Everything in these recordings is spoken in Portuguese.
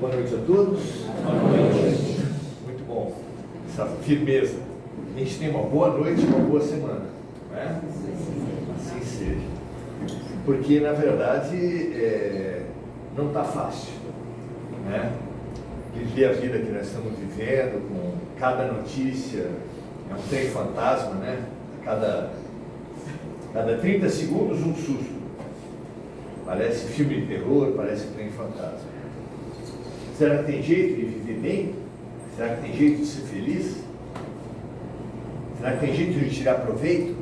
Boa noite a todos. Boa noite. Muito bom. Essa firmeza. A gente tem uma boa noite e uma boa semana. Não é? Assim seja. Porque, na verdade, não está fácil. Né? Viver a vida que nós estamos vivendo, com cada notícia, é um trem fantasma, né? Cada 30 segundos um susto. Parece filme de terror, parece trem fantasma. Será que tem jeito de viver bem? Será que tem jeito de ser feliz? Será que tem jeito de tirar proveito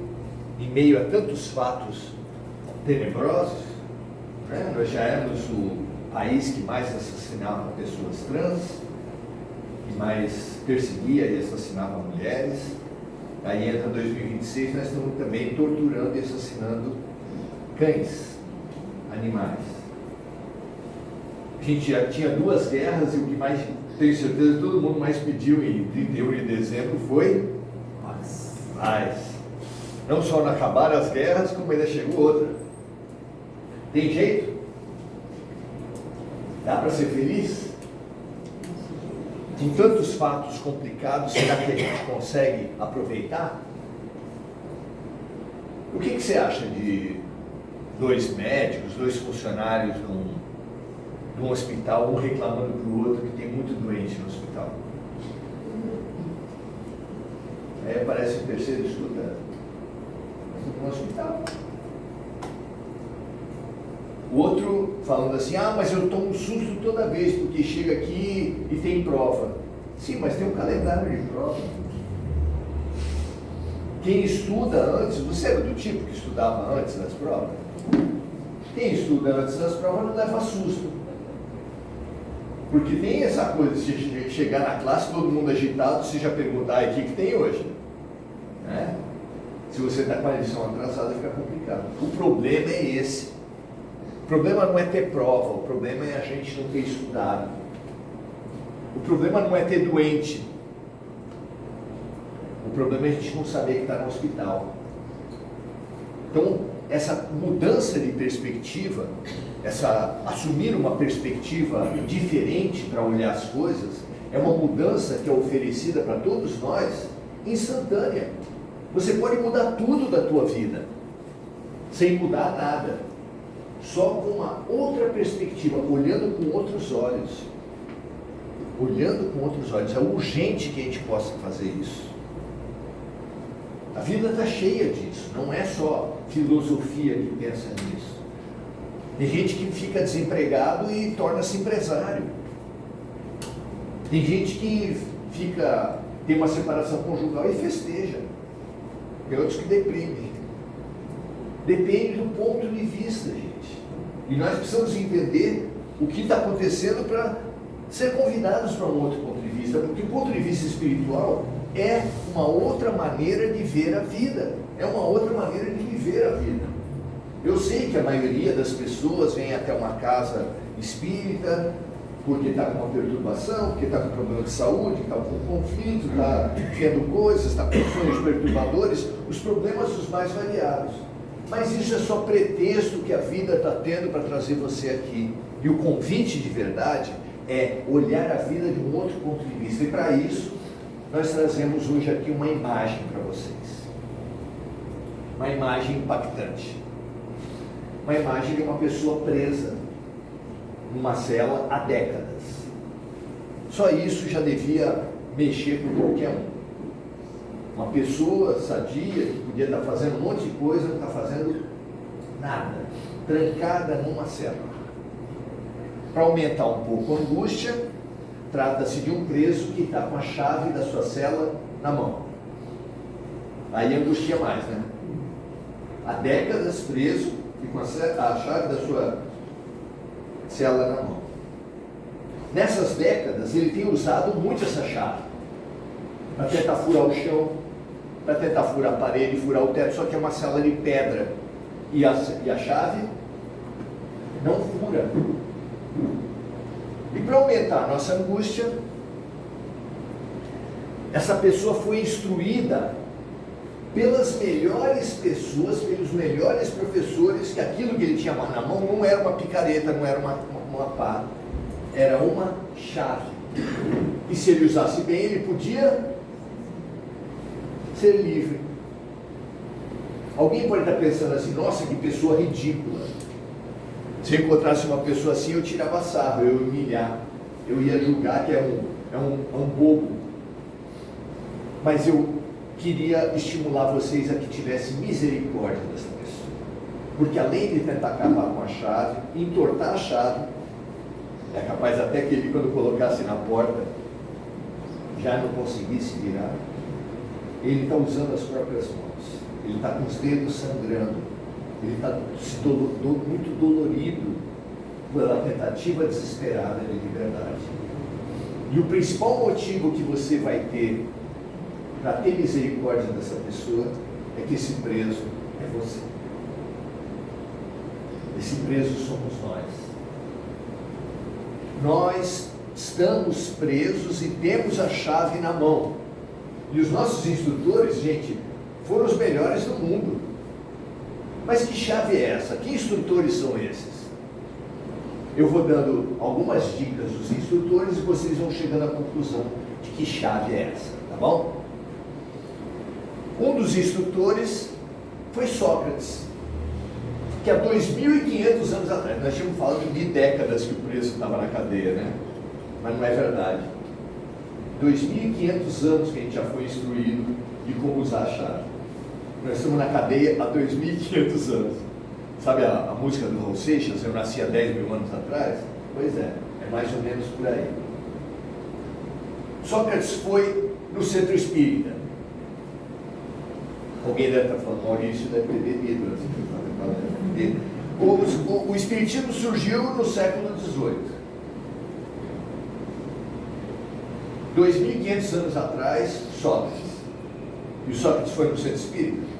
em meio a tantos fatos tenebrosos? Né? Nós já éramos o país que mais assassinava pessoas trans, que mais perseguia e assassinava mulheres. Aí entra 2026, nós estamos também torturando e assassinando cães, animais. A gente já tinha 2 guerras e o que mais, tenho certeza, todo mundo mais pediu em 31 de dezembro foi paz. Não só não acabaram as guerras, como ainda chegou outra. Tem jeito? Dá para ser feliz? Com tantos fatos complicados, será que a gente consegue aproveitar? O que você acha de 2 médicos, 2 funcionários de um hospital, um reclamando para o outro que tem muito doente no hospital? Parece o terceiro estudo no hospital. O outro falando assim, mas eu tomo um susto toda vez, porque chega aqui e tem prova. Sim, mas tem um calendário de prova. Quem estuda antes, você era do tipo que estudava antes das provas? Quem estuda antes das provas não leva susto. Porque tem essa coisa de chegar na classe, todo mundo agitado, você já perguntar, o que tem hoje? Né? Se você está com a lição atrasada, fica complicado. O problema é esse. O problema não é ter prova, o problema é a gente não ter estudado. O problema não é ter doente. O problema é a gente não saber que está no hospital. Então, essa mudança de perspectiva, assumir uma perspectiva diferente para olhar as coisas, é uma mudança que é oferecida para todos nós, instantânea. Você pode mudar tudo da tua vida, sem mudar nada. Só com uma outra perspectiva, olhando com outros olhos. Olhando com outros olhos. É urgente que a gente possa fazer isso. A vida está cheia disso. Não é só filosofia que pensa nisso. Tem gente que fica desempregado e torna-se empresário. Tem gente que tem uma separação conjugal e festeja. Tem outros que deprimem. Depende do ponto de vista, gente. E nós precisamos entender o que está acontecendo para ser convidados para um outro ponto de vista, porque o ponto de vista espiritual é uma outra maneira de ver a vida, é uma outra maneira de viver a vida. Eu sei que a maioria das pessoas vem até uma casa espírita porque está com uma perturbação, porque está com problema de saúde, está com conflito, está vendo coisas, está com sonhos perturbadores, os problemas os mais variados. Mas isso é só pretexto que a vida está tendo para trazer você aqui. E o convite de verdade é olhar a vida de um outro ponto de vista. E para isso, nós trazemos hoje aqui uma imagem para vocês. Uma imagem impactante. Uma imagem de uma pessoa presa numa cela há décadas. Só isso já devia mexer com qualquer um. Uma pessoa sadia, que podia estar fazendo um monte de coisa, não está fazendo nada. Trancada numa cela. Para aumentar um pouco a angústia, trata-se de um preso que está com a chave da sua cela na mão. Aí angustia mais, né? Há décadas preso e com a chave da sua cela na mão. Nessas décadas, ele tem usado muito essa chave para tentar furar o chão, para tentar furar a parede, furar o teto, só que é uma cela de pedra e a chave não fura. E para aumentar a nossa angústia, essa pessoa foi instruída pelas melhores pessoas, pelos melhores professores, que aquilo que ele tinha na mão não era uma picareta, não era uma pá, era uma chave. E se ele usasse bem, ele podia ser livre. Alguém pode estar pensando assim, nossa, que pessoa ridícula. Se eu encontrasse uma pessoa assim, eu tirava sarro, eu ia humilhar, eu ia julgar que é um bobo. Mas eu queria estimular vocês a que tivessem misericórdia dessa pessoa. Porque além de tentar acabar com a chave, entortar a chave, é capaz até que ele, quando colocasse na porta, já não conseguisse virar. Ele está usando as próprias mãos. Ele está com os dedos sangrando. Ele está muito dolorido pela tentativa desesperada de liberdade. E o principal motivo que você vai ter para ter misericórdia dessa pessoa é que esse preso é você. Esse preso somos nós. Nós estamos presos e temos a chave na mão. E os nossos instrutores, gente, foram os melhores do mundo. Mas que chave é essa? Que instrutores são esses? Eu vou dando algumas dicas dos instrutores e vocês vão chegando à conclusão de que chave é essa, tá bom? Um dos instrutores foi Sócrates, que há 2.500 anos atrás, nós tínhamos falado de décadas que o preso estava na cadeia, né? Mas não é verdade. 2.500 anos que a gente já foi instruído de como usar a chave. Nós estamos na cadeia há 2.500 anos. Sabe a música do Raul Seixas, eu nasci há 10 mil anos atrás? Pois é mais ou menos por aí. Sócrates foi no centro espírita. Alguém deve estar falando, Maurício deve ter bebido antes de fazer. O espiritismo surgiu no século XVIII. 2.500 anos atrás, Sócrates. E o Sócrates foi no centro espírita?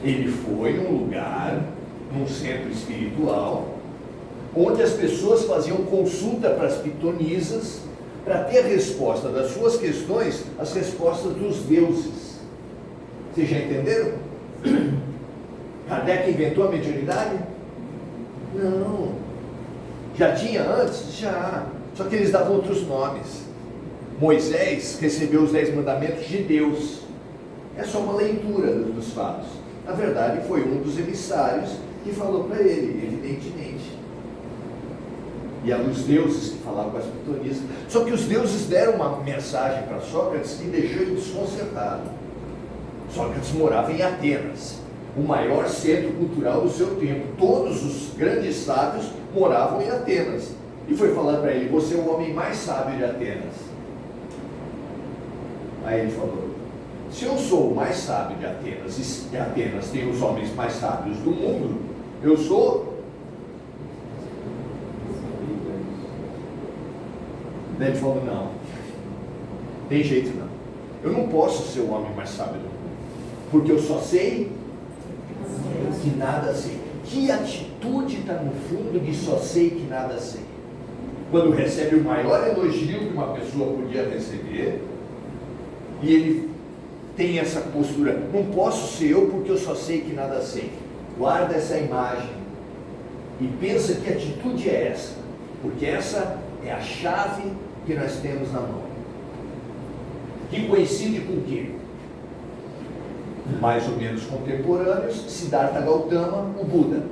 Ele foi num lugar, num centro espiritual, onde as pessoas faziam consulta para as pitonisas, para ter a resposta das suas questões, as respostas dos deuses. Vocês já entenderam? Kardec inventou a mediunidade? Não. Já tinha antes? Já. Só que eles davam outros nomes. Moisés recebeu os 10 mandamentos de Deus. É só uma leitura dos fatos. Na verdade, foi um dos emissários que falou para ele, evidentemente. E eram os deuses que falavam com as pitonisas. Só que os deuses deram uma mensagem para Sócrates que deixou ele desconcertado. Sócrates morava em Atenas, o maior centro cultural do seu tempo. Todos os grandes sábios moravam em Atenas. E foi falando para ele, você é o homem mais sábio de Atenas. Aí ele falou, se eu sou o mais sábio de Atenas, e Atenas tem os homens mais sábios do mundo, eu sou... Daí ele falou, não, tem jeito não. Eu não posso ser o homem mais sábio do mundo, porque eu só sei que nada sei. Que atitude está no fundo de só sei que nada sei? Quando recebe o maior elogio que uma pessoa podia receber, e ele tem essa postura, não posso ser eu porque eu só sei que nada sei. Guarda essa imagem e pensa que atitude é essa, porque essa é a chave que nós temos na mão. Que coincide com o quê? Mais ou menos contemporâneos, Siddhartha Gautama, o Buda,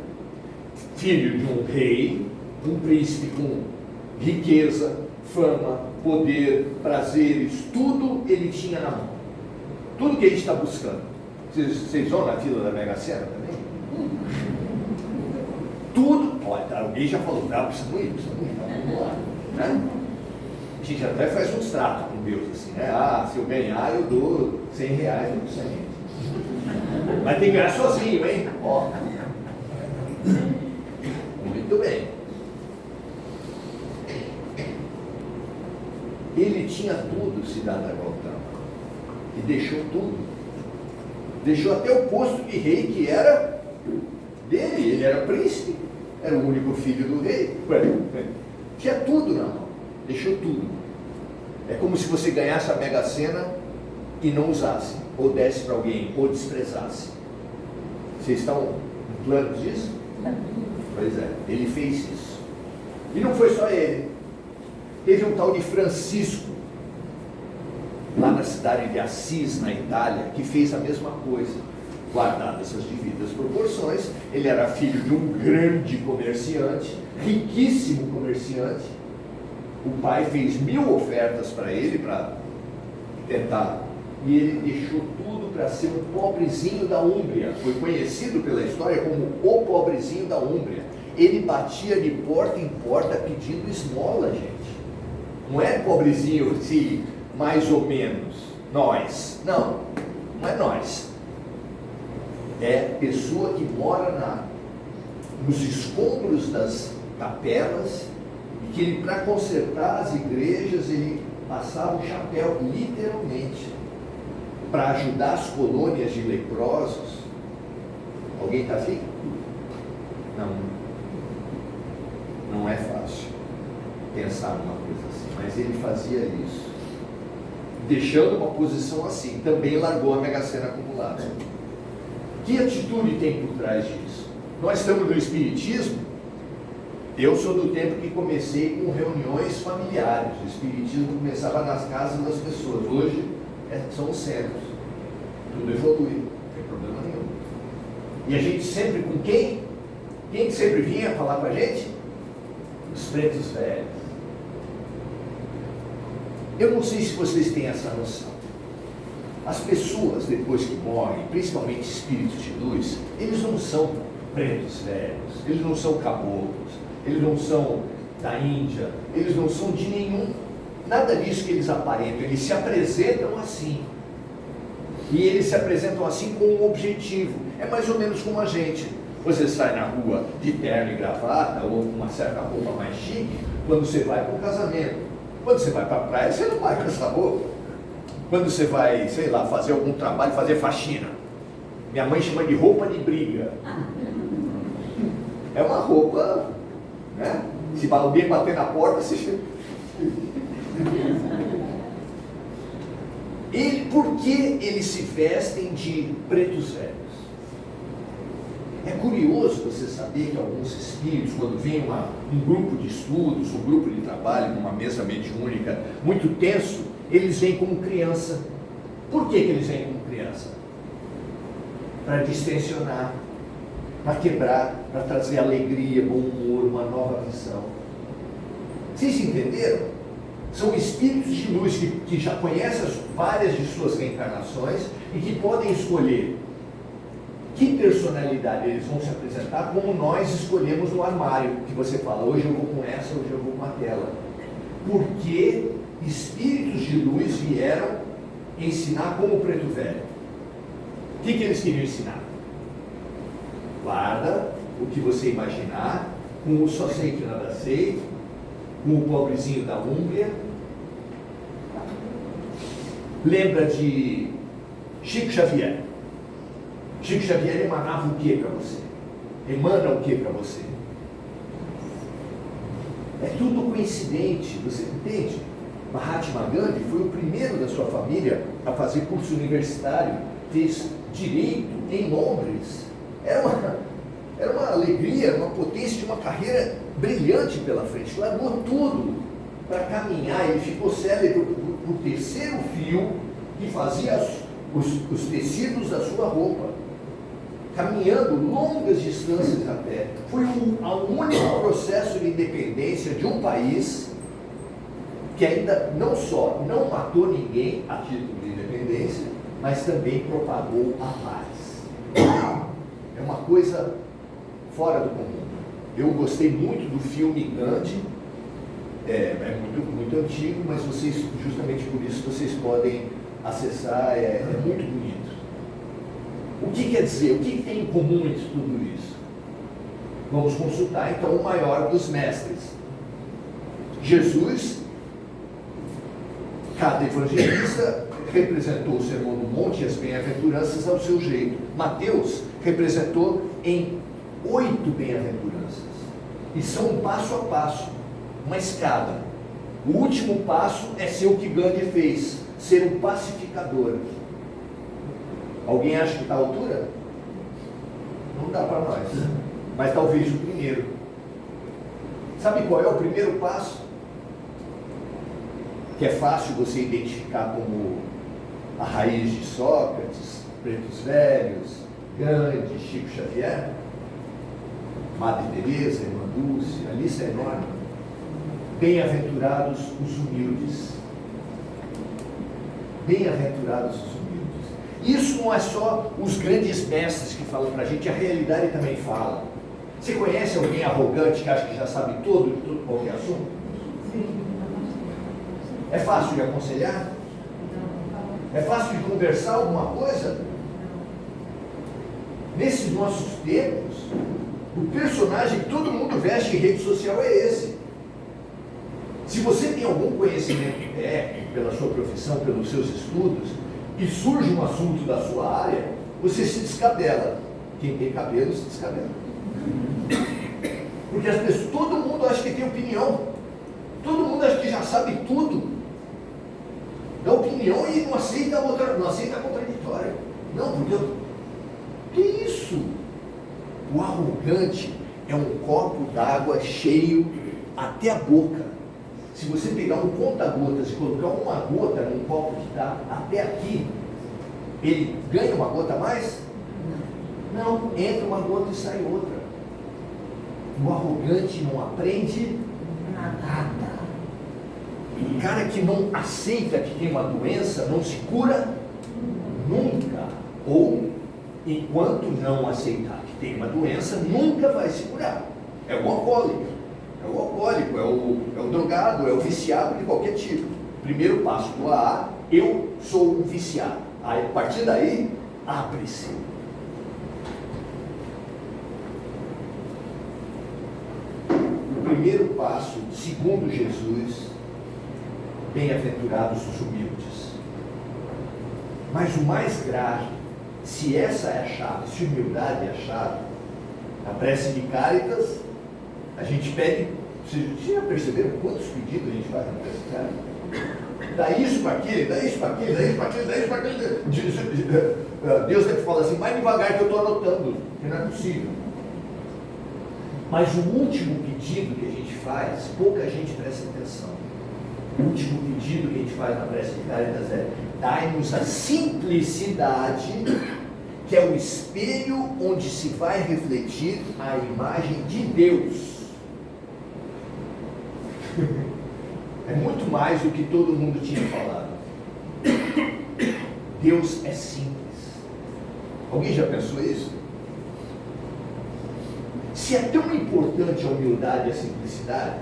filho de um rei, um príncipe com riqueza, fama, poder, prazeres, tudo ele tinha na mão. Tudo que a gente está buscando. Vocês vão na fila da Mega Sena também? Tudo. Olha, alguém já falou, precisamos ir, vamos lá. Né? A gente até faz uns tratos com Deus, assim, né? Ah, se eu ganhar, eu dou R$100 no orçamento. Mas tem que ganhar sozinho, hein? Ó. Muito bem. Ele tinha tudo, Siddhartha Gautama, e deixou tudo. Deixou até o posto de rei que era dele. Ele era príncipe, era o único filho do rei. Tinha tudo na mão, deixou tudo. É como se você ganhasse a Mega Sena e não usasse, ou desse para alguém, ou desprezasse. Vocês estão em plano disso? Pois é, ele fez isso. E não foi só ele. Teve um tal de Francisco, lá na cidade de Assis, na Itália, que fez a mesma coisa, guardadas as devidas proporções. Ele era filho de um grande comerciante, riquíssimo comerciante. O pai fez 1000 ofertas para ele, para tentar, e ele deixou tudo para ser um pobrezinho da Úmbria. Foi conhecido pela história como o pobrezinho da Úmbria. Ele batia de porta em porta pedindo esmola, gente. Não é pobrezinho assim, mais ou menos, nós. Não, não é nós. É pessoa que mora nos escombros das capelas, e que ele, para consertar as igrejas, ele passava o chapéu, literalmente, para ajudar as colônias de leprosos. Alguém está afim? Não é fácil pensar numa coisa assim, mas ele fazia isso. Deixando uma posição assim, também largou a Mega Sena acumulada. Que atitude tem por trás disso? Nós estamos no Espiritismo. Eu sou do tempo que comecei com reuniões familiares. O Espiritismo começava nas casas das pessoas. Hoje são os centros. Tudo evolui, não tem problema nenhum. E a gente sempre com quem? Quem sempre vinha falar com a gente? Os pretos velhos. Eu não sei se vocês têm essa noção. As pessoas, depois que morrem, principalmente espíritos de luz, eles não são pretos velhos, eles não são caboclos, eles não são da Índia, eles não são de nenhum, nada disso que eles aparentam, eles se apresentam assim. E eles se apresentam assim com um objetivo. É mais ou menos como a gente. Você sai na rua de terno e gravata, ou com uma certa roupa mais chique, quando você vai para um casamento. Quando você vai para a praia, você não vai com essa roupa. Quando você vai, sei lá, fazer algum trabalho, fazer faxina. Minha mãe chama de roupa de briga. É uma roupa, né? Se alguém bater na porta, você... Por que eles se vestem de pretos velhos? É curioso você saber que alguns espíritos, quando vem um grupo de estudos, um grupo de trabalho, numa mesa mediúnica muito tenso, eles vêm como criança. Por que eles vêm como criança? Para distensionar, para quebrar, para trazer alegria, bom humor, uma nova visão. Vocês entenderam? São espíritos de luz que já conhecem várias de suas reencarnações e que podem escolher que personalidade eles vão se apresentar, como nós escolhemos no armário, que você fala, hoje eu vou com essa, hoje eu vou com aquela. Porque espíritos de luz vieram ensinar como o preto velho. O que eles queriam ensinar? Guarda o que você imaginar, com o só sei que nada sei, com o pobrezinho da Úmbria. Lembra de Chico Xavier? Chico Xavier emanava o que para você? Emana o que para você? É tudo coincidente, você entende? Mahatma Gandhi foi o primeiro da sua família a fazer curso universitário, fez direito em Londres. Era uma alegria, uma potência de uma carreira brilhante pela frente. Largou tudo para caminhar. Ele ficou célebre por terceiro fio que fazia os tecidos da sua roupa, caminhando longas distâncias a pé. Foi o único processo de independência de um país que ainda não só não matou ninguém a título de independência, mas também propagou a paz. É uma coisa fora do comum. Eu gostei muito do filme Gandhi, é muito, muito antigo, mas vocês, justamente por isso, vocês podem acessar, é muito bonito. O que quer dizer? O que tem em comum entre tudo isso? Vamos consultar então o maior dos mestres. Jesus, cada evangelista representou o Sermão do Monte e as bem-aventuranças ao seu jeito. Mateus representou em 8 bem-aventuranças. E são um passo a passo, uma escada. O último passo é ser o que Gandhi fez, ser um pacificador. Alguém acha que está à altura? Não dá para nós, mas talvez o primeiro. Sabe qual é o primeiro passo? Que é fácil você identificar como a raiz de Sócrates, Pretos Velhos, Gandhi, Chico Xavier, Madre Teresa, Irmã Dulce, a lista é enorme. Bem-aventurados os humildes. Bem-aventurados os humildes. Isso não é só os grandes mestres que falam para a gente, a realidade também fala. Você conhece alguém arrogante que acha que já sabe tudo de tudo, qualquer assunto? É fácil de aconselhar? É fácil de conversar alguma coisa? Nesses nossos tempos, o personagem que todo mundo veste em rede social é esse. Se você tem algum conhecimento pela sua profissão, pelos seus estudos, e surge um assunto da sua área, você se descabela. Quem tem cabelo se descabela. Porque as pessoas, todo mundo acha que tem opinião. Todo mundo acha que já sabe tudo. Dá opinião e não aceita outra, não aceita a contraditória. Não, porque que isso? O arrogante é um copo d'água cheio até a boca. Se você pegar um conta-gotas e colocar uma gota num copo que está até aqui, ele ganha uma gota a mais? Não, entra uma gota e sai outra. O arrogante não aprende nada. O cara que não aceita que tem uma doença não se cura nunca. Ou, enquanto não aceitar que tem uma doença, nunca vai se curar. É o alcoólico. É o alcoólico, é o drogado, é o viciado de qualquer tipo. Primeiro passo do AA, eu sou um viciado. Aí, a partir daí, abre-se. O primeiro passo, segundo Jesus, bem-aventurados os humildes. Mas o mais grave, se essa é a chave, se humildade é a chave, a prece de Cáritas, a gente pede, vocês já perceberam quantos pedidos a gente faz na prece de Cáritas? Dá isso para aquele, dá isso para aquele, dá isso para aquele, dá isso para aquele. Deus deve falar assim, mais devagar que eu estou anotando, que não é possível. Mas o último pedido que a gente faz, pouca gente presta atenção. O último pedido que a gente faz na prece de Cáritas é: dai-nos a simplicidade, que é o espelho onde se vai refletir a imagem de Deus. É muito mais do que todo mundo tinha falado. Deus é simples. Alguém já pensou isso? Se é tão importante a humildade e a simplicidade,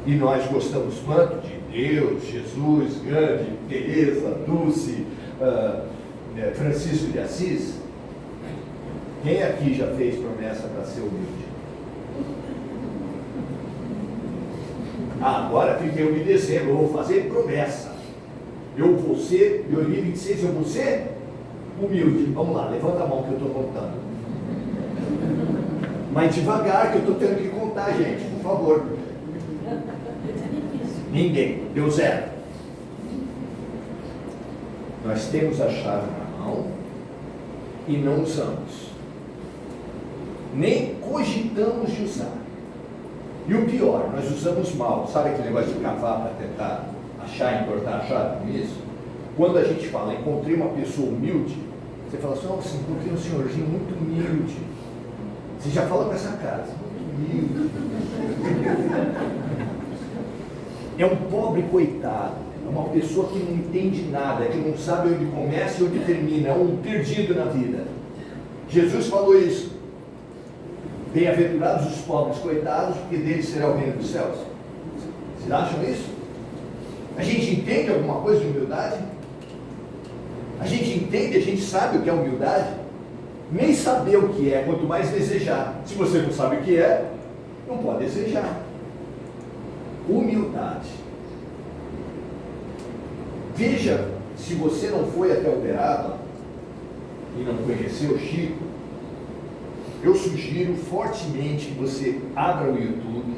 e nós gostamos tanto de Deus, Jesus, Gandhi, Teresa, Dulce, Francisco de Assis, quem aqui já fez promessa para ser humilde? Agora fiquei obedecendo, eu vou fazer promessa. Eu vou ser, 2026 eu vou ser humilde. Vamos lá, levanta a mão que eu estou contando. Mas devagar que eu estou tendo que contar, gente, por favor. Ninguém, deu zero. Nós temos a chave na mão e não usamos. Nem cogitamos de usar. E o pior, nós usamos mal. Sabe aquele negócio de cavar para tentar achar e cortar a chave com isso? Quando a gente fala, encontrei uma pessoa humilde, você fala assim, nossa, encontrei um senhorzinho muito humilde. Você já fala com essa cara, muito humilde. É um pobre coitado, é uma pessoa que não entende nada, que não sabe onde começa e onde termina, é um perdido na vida. Jesus falou isso. Bem-aventurados os pobres coitados, porque deles será o reino dos céus. Vocês acham isso? A gente entende alguma coisa de humildade? A gente entende, a gente sabe o que é humildade? Nem saber o que é, quanto mais desejar. Se você não sabe o que é, não pode desejar. Humildade. Veja, se você não foi até Uberaba e não conheceu Chico, eu sugiro fortemente que você abra o YouTube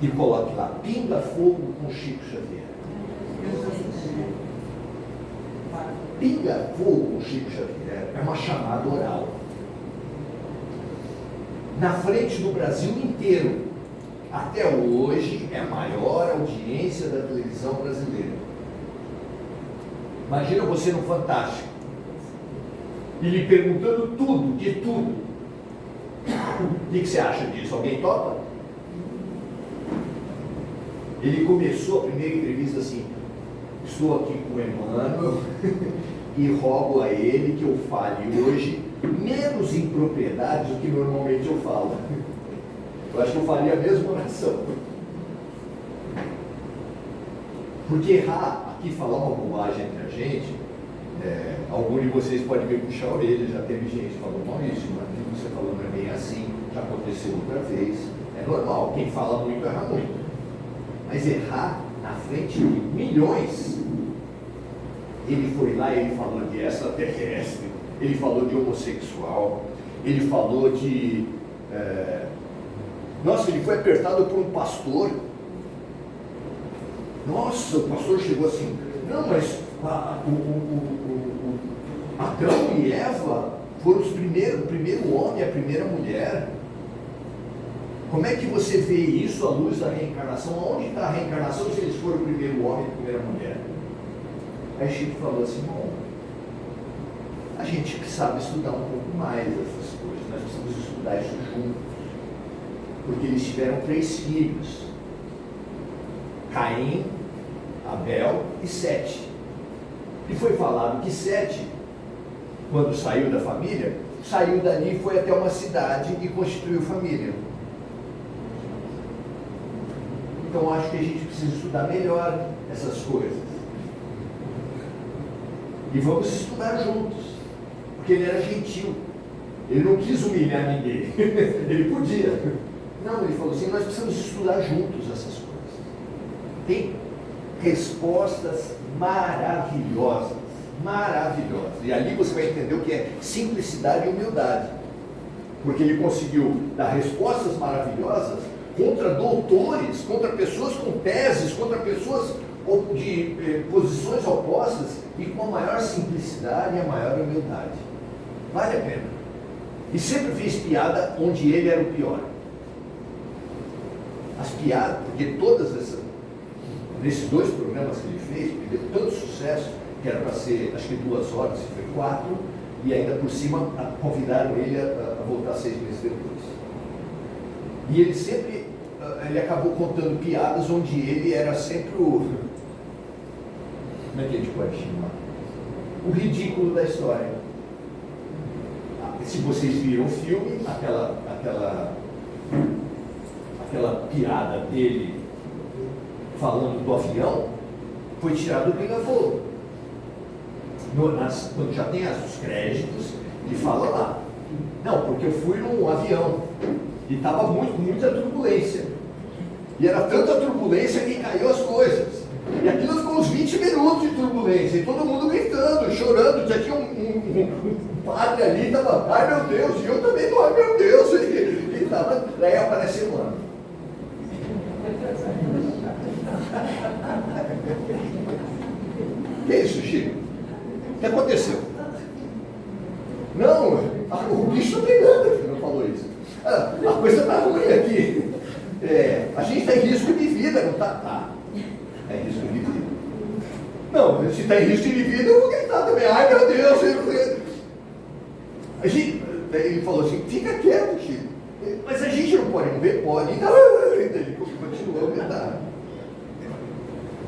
e coloque lá, Pinga Fogo com Chico Xavier. Pinga Fogo com Chico Xavier é uma chamada oral. Na frente do Brasil inteiro. até hoje é a maior audiência da televisão brasileira. Imagina você no Fantástico, e lhe perguntando tudo, de tudo. O que você acha disso? Alguém topa? Ele começou a primeira entrevista assim: estou aqui com o Emmanuel e rogo a ele que eu fale hoje menos impropriedades do que normalmente eu falo. Eu acho que eu faria a mesma oração. Porque errar aqui, falar uma bobagem entre a gente, algum de vocês pode me puxar a orelha. Já teve gente que falou: Maurício, mas o que você falou não é bem assim, já aconteceu outra vez. É normal, quem fala muito erra muito. Mas errar na frente de milhões. Ele foi lá e ele falou de extraterrestre, ele falou de homossexual, ele falou de... Nossa, ele foi apertado por um pastor. Nossa, o pastor chegou assim: não, mas Adão e Eva foram o primeiro homem e a primeira mulher. Como é que você vê isso à luz da reencarnação? Onde está a reencarnação se eles foram o primeiro homem e a primeira mulher? Aí Chico falou assim: bom, a gente precisava estudar um pouco mais essas coisas, nós precisamos estudar isso juntos, porque eles tiveram 3 filhos: Caim, Abel e Sete. E foi falado que Sete, quando saiu da família, saiu dali e foi até uma cidade e constituiu família. Então acho que a gente precisa estudar melhor essas coisas. E vamos estudar juntos, porque ele era gentil, ele não quis humilhar ninguém, ele podia. Não, ele falou assim: nós precisamos estudar juntos essas coisas. Tem respostas maravilhosas, maravilhosas. E ali você vai entender o que é simplicidade e humildade, porque ele conseguiu dar respostas maravilhosas contra doutores, contra pessoas com teses, contra pessoas de posições opostas, e com a maior simplicidade e a maior humildade. Vale a pena. E sempre fez piada onde ele era o pior. As piadas, porque nesses 2 programas que ele fez, ele deu tanto sucesso, que era para ser, acho que 2 horas, foi 4, e ainda por cima convidaram ele a voltar 6 meses depois. E ele sempre, ele acabou contando piadas onde ele era sempre o... Como é que a gente pode chamar? O ridículo da história. Se vocês viram o filme, aquela piada dele falando do avião foi tirado do Pinga-Fogo. Quando já tem os créditos, ele fala lá: não, porque eu fui num avião e estava muita turbulência. E era tanta turbulência que caiu as coisas. E aquilo ficou uns 20 minutos de turbulência, e todo mundo gritando, chorando. Já tinha um padre ali, estava: ai meu Deus, e eu também, não, ai meu Deus. E estava, daí apareceu um ano. Que isso, Chico? O que aconteceu? Não, o bicho está pegando, ele não falou isso. A coisa está ruim aqui. A gente está em risco de vida, não está? Tá. É em risco de vida. Não, se está em risco de vida, eu vou gritar também. Ai meu Deus! Ele falou assim: fica quieto, Chico. Mas a gente não pode mover? Pode. Então, ele continuou a gritar.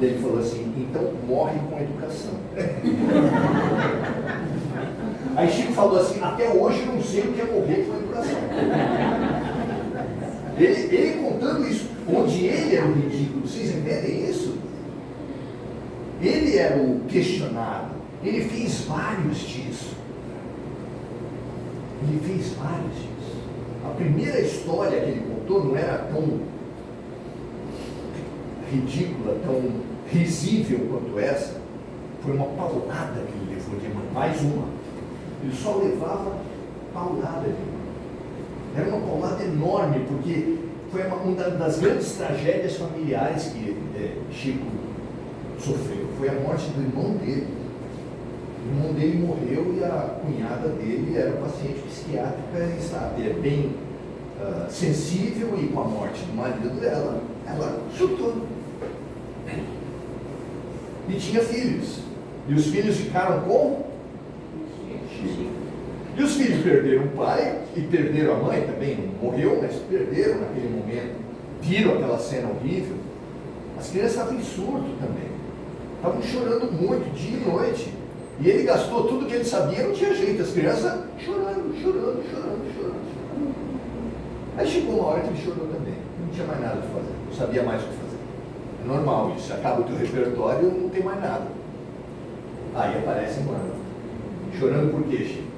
Ele falou assim: então morre com educação. Aí Chico falou assim: até hoje não sei o que é morrer com educação. Ele contando isso, onde ele era o ridículo, vocês entendem isso? Ele era o questionado, ele fez vários disso. Ele fez vários disso. A primeira história que ele contou não era tão ridícula, tão risível quanto essa. Foi uma paulada que ele levou de mãe, mais uma. Ele só levava paulada de mãe. Era uma paulada enorme, porque foi uma das grandes tragédias familiares que Chico sofreu. Foi a morte do irmão dele. O irmão dele morreu e a cunhada dele era paciente psiquiátrica e estava bem sensível e com a morte do marido dela, ela surtou. E tinha filhos. E os filhos ficaram com Chico. E os filhos perderam o pai e perderam a mãe também. Não morreu, mas perderam naquele momento. Viram aquela cena horrível. As crianças estavam em surto também. Estavam chorando muito, dia e noite. E ele gastou tudo que ele sabia, não tinha jeito. As crianças chorando. Aí chegou uma hora que ele chorou também. Não tinha mais nada a fazer. Não sabia mais o que fazer. É normal isso. Acaba o teu repertório, não tem mais nada. Aí aparece Emmanuel. Chorando por quê, Chico?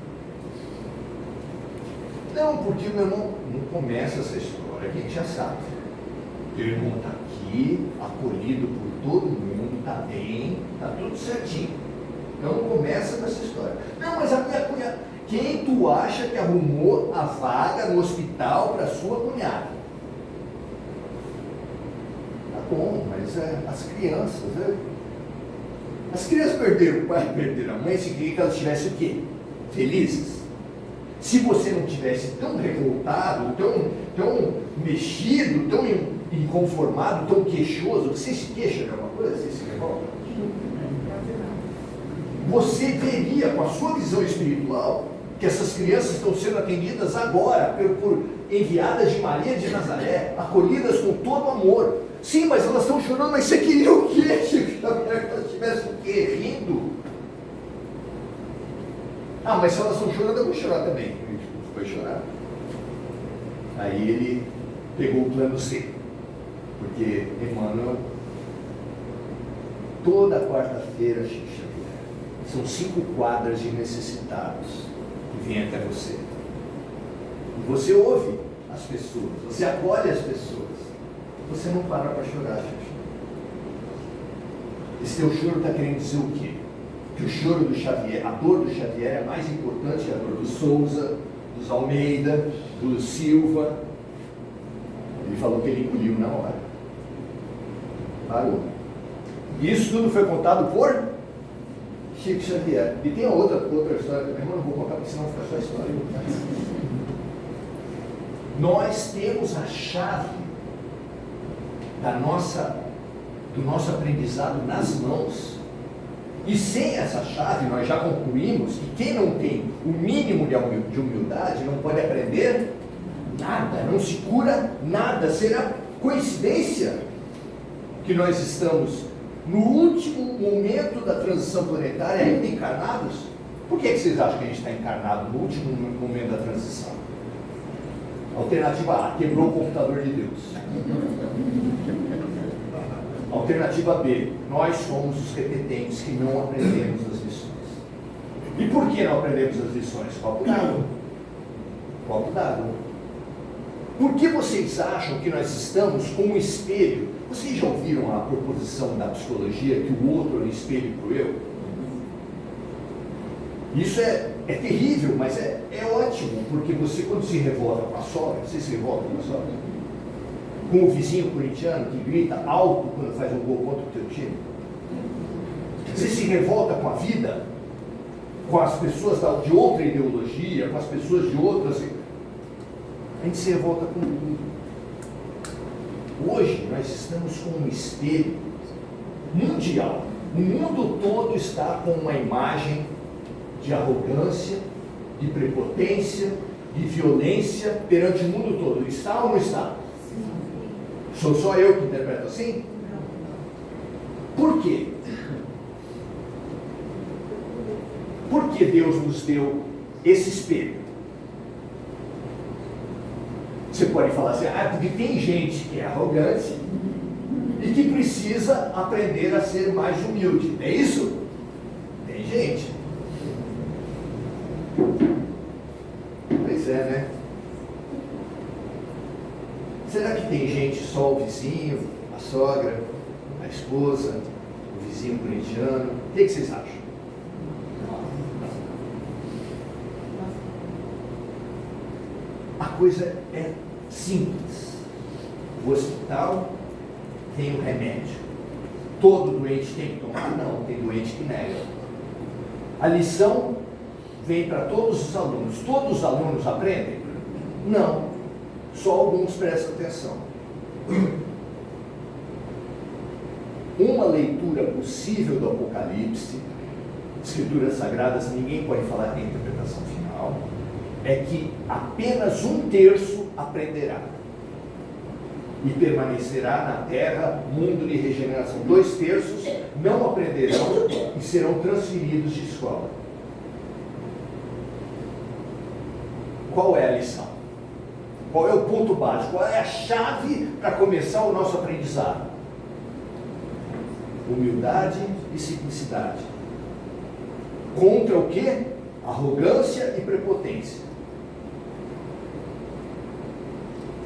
Não, porque meu irmão não começa essa história, a gente já sabe. Teu irmão está aqui, acolhido por todo mundo, está bem, está tudo certinho. Então não começa com essa história. Não, mas a minha cunhada, quem tu acha que arrumou a vaga no hospital para sua cunhada? Tá bom, mas as crianças, né? As crianças perderam o pai, perderam a mãe, significa que elas estivessem o quê? Felizes. Se você não tivesse tão revoltado, tão mexido, tão inconformado, tão queixoso, você se queixa de alguma coisa, você se revolta? Você veria com a sua visão espiritual que essas crianças estão sendo atendidas agora por enviadas de Maria de Nazaré, acolhidas com todo amor. Sim, mas elas estão chorando, mas você queria o quê? Que elas estivessem o quê? Rindo? Ah, mas se elas estão chorando, eu vou chorar também. Foi chorar. Aí ele pegou o plano C. Porque Emmanuel, toda quarta-feira, Chico Xavier, são 5 quadras de necessitados que vêm até você. E você ouve as pessoas, você acolhe as pessoas. Você não para chorar, Chico. Esse teu choro está querendo dizer o quê? Que o choro do Xavier, a dor do Xavier é mais importante que a dor do Souza, dos Almeida, do Silva. Ele falou que ele engoliu na hora. Parou. Isso tudo foi contado por Chico Xavier. E tem outra história também, mas não vou contar porque senão fica só a história. Nós temos a chave do nosso aprendizado nas mãos. E sem essa chave, nós já concluímos que quem não tem o mínimo de humildade não pode aprender nada, não se cura nada. Será coincidência que nós estamos no último momento da transição planetária ainda encarnados? Por que vocês acham que a gente está encarnado no último momento da transição? Alternativa A, quebrou o computador de Deus. Alternativa B, nós somos os repetentes que não aprendemos as lições. E por que não aprendemos as lições? Copo d'água. Copo d'água. Por que vocês acham que nós estamos com um espelho? Vocês já ouviram a proposição da psicologia que o outro é um espelho para o eu? Isso é terrível, mas é ótimo, porque você, quando se revolta com a sogra, você se revolta com a sogra? Com o vizinho corintiano que grita alto quando faz um gol contra o teu time? Você se revolta com a vida, com as pessoas de outra ideologia, com as pessoas de outras... A gente se revolta com tudo. Hoje nós estamos com um espelho mundial. O mundo todo está com uma imagem de arrogância, de prepotência, de violência perante o mundo todo. Está ou não está? Sou só eu que interpreto assim? Por quê? Por que Deus nos deu esse espelho? Você pode falar assim, porque tem gente que é arrogante e que precisa aprender a ser mais humilde. É isso? Tem gente. Pois é, né? Será que tem gente só o vizinho, a sogra, a esposa, o vizinho corintiano? O que vocês acham? A coisa é simples. O hospital tem um remédio. Todo doente tem que tomar? Não, tem doente que nega. A lição vem para todos os alunos. Todos os alunos aprendem? Não. Só alguns prestam atenção. Uma leitura possível do Apocalipse, Escrituras Sagradas, ninguém pode falar de interpretação final, é que apenas 1/3 aprenderá e permanecerá na terra, mundo de regeneração. 2/3 não aprenderão e serão transferidos de escola. Qual é a lição? Qual é o ponto básico? Qual é a chave para começar o nosso aprendizado? Humildade e simplicidade. Contra o quê? Arrogância e prepotência.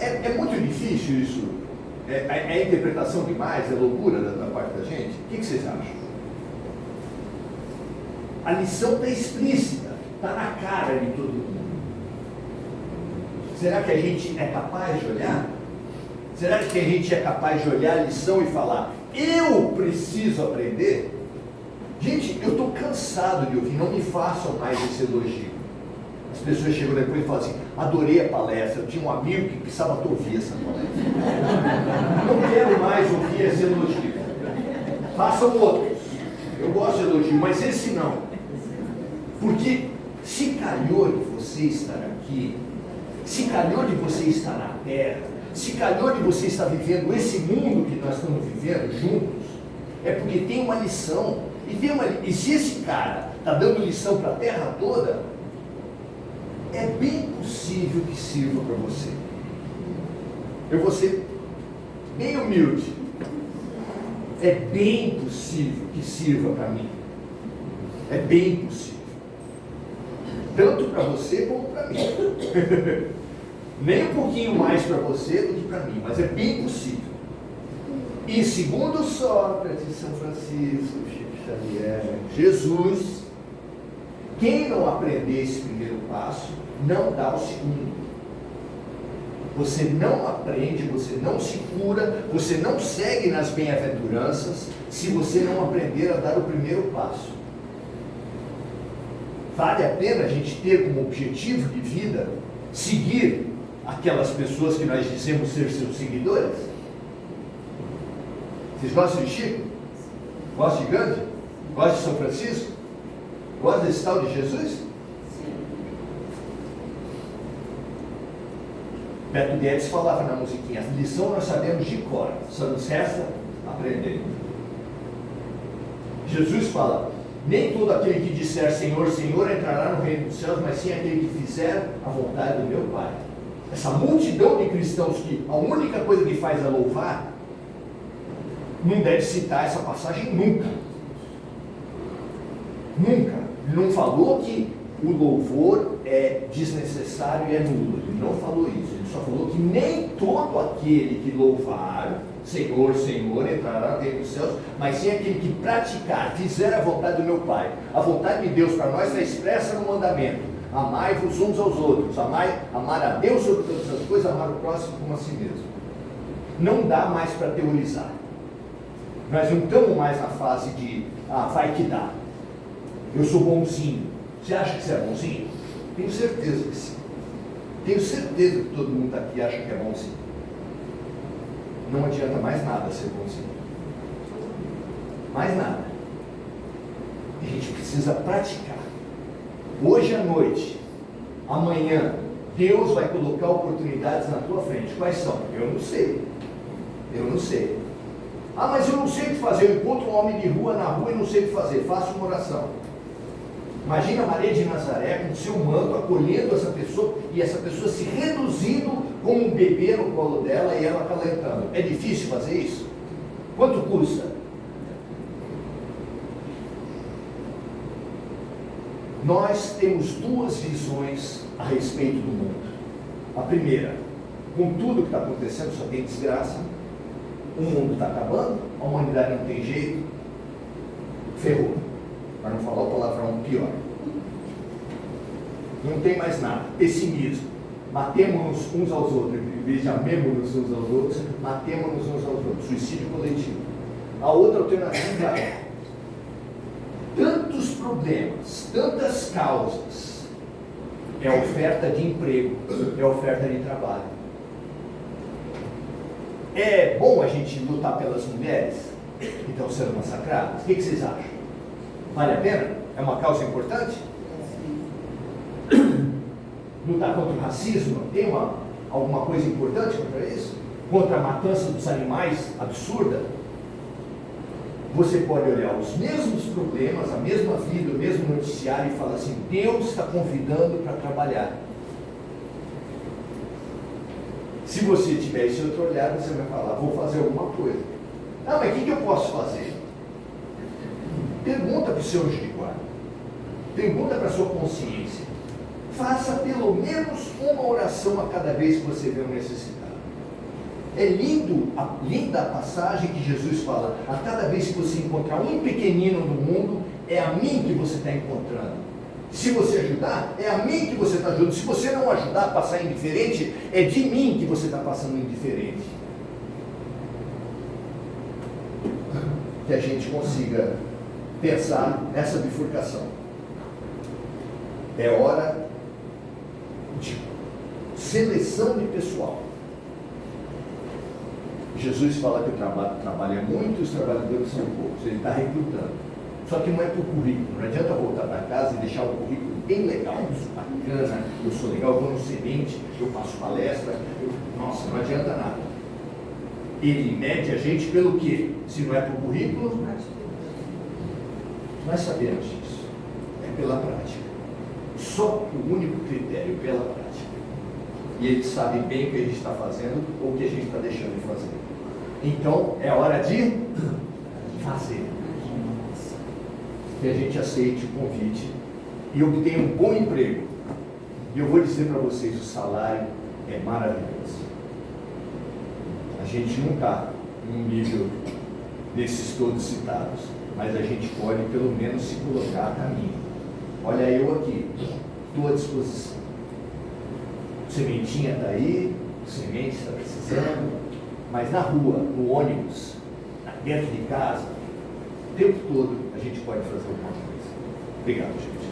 É muito difícil isso. É interpretação demais, é loucura da parte da gente. O que vocês acham? A lição está explícita, está na cara de todo mundo. Será que a gente é capaz de olhar? Será que a gente é capaz de olhar a lição e falar, eu preciso aprender? Gente, eu estou cansado de ouvir, não me façam mais esse elogio. As pessoas chegam depois e falam assim, adorei a palestra, eu tinha um amigo que precisava ouvir essa palestra. Não quero mais ouvir esse elogio. Façam outros. Eu gosto de elogio, mas esse não. Porque se calhou de você estar aqui, se calhou de você estar na terra, se calhou de você estar vivendo esse mundo que nós estamos vivendo juntos, é porque tem uma lição. E se esse cara está dando lição para a terra toda, é bem possível que sirva para você. Eu vou ser bem humilde. É bem possível que sirva para mim. É bem possível. Tanto para você como para mim. Nem um pouquinho mais para você do que para mim, mas é bem possível. E segundo Sócrates, São Francisco, Chico Xavier, Jesus, quem não aprender esse primeiro passo, não dá o segundo. Você não aprende, você não se cura, você não segue nas bem-aventuranças, se você não aprender a dar o primeiro passo. Vale a pena a gente ter como objetivo de vida seguir aquelas pessoas que nós dizemos ser seus seguidores? Vocês gostam de Chico? Gostam de Gandhi? Gostam de São Francisco? Gostam desse tal de Jesus? Sim. Beto Guedes falava na musiquinha, a lição nós sabemos de cor, só nos resta aprender. Jesus fala, nem todo aquele que disser Senhor, Senhor entrará no reino dos céus, mas sim aquele que fizer a vontade do meu Pai. Essa multidão de cristãos que a única coisa que faz é louvar, não deve citar essa passagem nunca. Nunca. Ele não falou que o louvor é desnecessário e é nulo. Ele não falou isso. Ele só falou que nem todo aquele que louvar Senhor, Senhor entrará no reino dos céus, mas sim aquele que praticar, fizer a vontade do meu Pai. A vontade de Deus para nós está expressa no mandamento. Amai-vos uns aos outros. Amar a Deus sobre todas as coisas, amar o próximo como a si mesmo. Não dá mais para teorizar. Nós não estamos mais na fase de, vai que dá. Eu sou bonzinho. Você acha que você é bonzinho? Tenho certeza que sim. Tenho certeza que todo mundo aqui acha que é bonzinho. Não adianta mais nada ser bonzinho. Mais nada. A gente precisa praticar. Hoje à noite, amanhã, Deus vai colocar oportunidades na tua frente. Quais são? Eu não sei. Eu não sei. Mas eu não sei o que fazer. Eu encontro um homem de rua na rua e não sei o que fazer. Faço uma oração. Imagina a Maria de Nazaré com o seu manto acolhendo essa pessoa e essa pessoa se reduzindo como um bebê no colo dela e ela acalentando. É difícil fazer isso? Quanto custa? Nós temos duas visões a respeito do mundo. A primeira, com tudo que está acontecendo, só tem desgraça. O mundo está acabando, a humanidade não tem jeito, ferrou. Para não falar o palavrão pior. Não tem mais nada. Pessimismo. Matemos-nos uns aos outros. Em vez de amemos-nos uns aos outros, matemos-nos uns aos outros. Suicídio coletivo. A outra alternativa é tantos problemas, tantas causas. É oferta de emprego, é oferta de trabalho. É bom a gente lutar pelas mulheres que estão sendo massacradas? O que vocês acham? Vale a pena? É uma causa importante? Lutar contra o racismo? Tem alguma coisa importante contra isso? Contra a matança dos animais absurda? Você pode olhar os mesmos problemas, a mesma vida, o mesmo noticiário e falar assim: Deus está convidando para trabalhar. Se você tiver esse outro olhar, você vai falar: vou fazer alguma coisa. Ah, mas o que eu posso fazer? Pergunta para o seu anjo de guarda. Pergunta para a sua consciência. Faça pelo menos uma oração a cada vez que você vê um necessitado. É linda a passagem que Jesus fala: a cada vez que você encontrar um pequenino no mundo, é a mim que você está encontrando. Se você ajudar, é a mim que você está ajudando. Se você não ajudar a passar indiferente, é de mim que você está passando indiferente. Que a gente consiga pensar nessa bifurcação. É hora de seleção de pessoal. Jesus fala que o trabalho é muito e os trabalhadores são poucos. Ele está recrutando. Só que não é por currículo. Não adianta voltar para casa e deixar um currículo bem legal, bacana, eu sou legal, eu vou no semente, eu faço palestra, nossa, não adianta nada. Ele mede a gente pelo quê? Se não é por currículo, nós sabemos disso. É pela prática. Só o único critério, pela prática. E ele sabe bem o que a gente está fazendo ou o que a gente está deixando de fazer. Então, é hora de fazer. Que a gente aceite o convite e obtenha um bom emprego. E eu vou dizer para vocês, o salário é maravilhoso. A gente não está num nível desses todos citados, mas a gente pode pelo menos se colocar a caminho. Olha eu aqui, estou à disposição. Sementinha está aí, semente está precisando, mas na rua, no ônibus, dentro de casa, o tempo todo a gente pode fazer alguma coisa. Obrigado, gente.